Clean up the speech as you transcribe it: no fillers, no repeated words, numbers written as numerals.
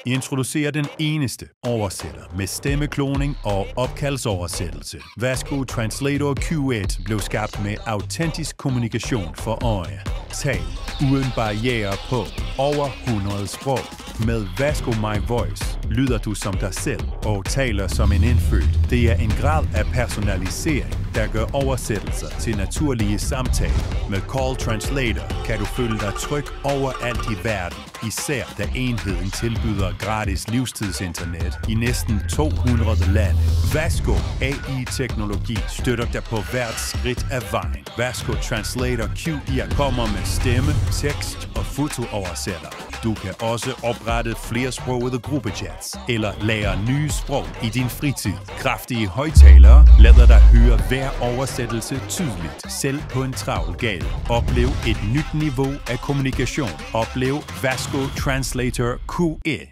introducerer den eneste oversætter med stemmekloning og opkaldsoversættelse. Vasco Translator Q1 blev skabt med autentisk kommunikation for øje. Tal uden barriere på over 100 sprog. Med Vasco My Voice lyder du som dig selv og taler som en indfødt. Det er en grad af personalisering, der gør oversættelser til naturlige samtaler. Med Call Translator kan du føle dig tryg overalt i verden, især da enheden tilbyder gratis livstidsinternet i næsten 200 lande. Vasco AI-teknologi støtter dig på hvert skridt af vejen. Vasco Translator Q1 kommer med stemme, tekst og fotooversætter. Du kan også oprette flersprogede gruppechats eller lære nye sprog i din fritid. Kraftige højttalere lader dig høre hver oversættelse tydeligt, selv på en travl gade. Oplev et nyt niveau af kommunikation. Oplev Vasco Translator Q1.